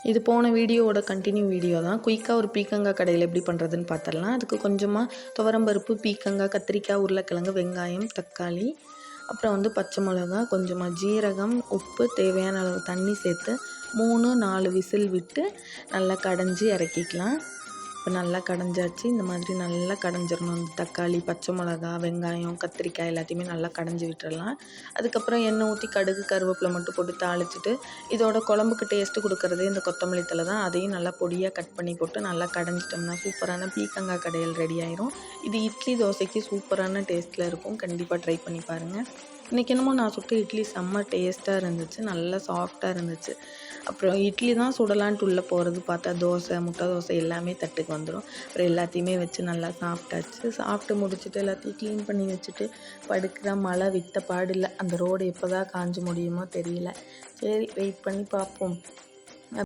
இது போன வீடியோவோட கண்டினியூ வீடியோ தான். குயிக்காக ஒரு பீக்கங்காய் கடையில் எப்படி பண்ணுறதுன்னு பார்த்துடலாம். அதுக்கு கொஞ்சமாக துவரம்பருப்பு, பீக்கங்காய், கத்திரிக்காய், உருளைக்கிழங்கு, வெங்காயம், தக்காளி, அப்புறம் பச்சை மிளகா, கொஞ்சமாக ஜீரகம், உப்பு, தேவையான அளவு தண்ணி சேர்த்து 3-4 விசில் விட்டு நல்லா கடைஞ்சி இறக்கிக்கலாம். இப்போ நல்லா கடைஞ்சாச்சு. இந்த மாதிரி நல்லா கடைஞ்சிடணும். இந்த தக்காளி, பச்சை மிளகா, வெங்காயம், கத்திரிக்காய் எல்லாத்தையுமே நல்லா கடைஞ்சி விட்டுறலாம். அதுக்கப்புறம் எண்ணெய் ஊற்றி கடுகு, கருவேப்பிலை மட்டும் போட்டு தாளிச்சிட்டு, இதோட குழம்புக்கு டேஸ்ட்டு கொடுக்குறதே இந்த கொத்தமல்லி தழை தான். அதையும் நல்லா பொடியாக கட் பண்ணி போட்டு நல்லா கடைஞ்சிட்டோம்னா சூப்பரான பீக்கங்காய் கடையல் ரெடி ஆயிரும். இது இட்லி, தோசைக்கு சூப்பரான டேஸ்ட்டில் இருக்கும். கண்டிப்பாக ட்ரை பண்ணி பாருங்கள். இன்றைக்கி என்னமோ நான் சுட்ட இட்லி செம்ம டேஸ்ட்டாக இருந்துச்சு, நல்லா சாஃப்டாக இருந்துச்சு. அப்புறம் இட்லி தான் சுடலான்ட்டு உள்ளே போகிறது பார்த்தா தோசை, முட்டை தோசை எல்லாமே தட்டுக்கு வந்துடும். அப்புறம் எல்லாத்தையுமே வச்சு நல்லா சாப்பிட்டாச்சு. சாப்பிட்டு முடிச்சுட்டு எல்லாத்தையும் க்ளீன் பண்ணி வச்சுட்டு படுக்கிற மழை விட்ட பாடில்லை. அந்த ரோடு எப்போ தான் காஞ்சு முடியுமோ தெரியல. சரி வெயிட் பண்ணி பார்ப்போம்.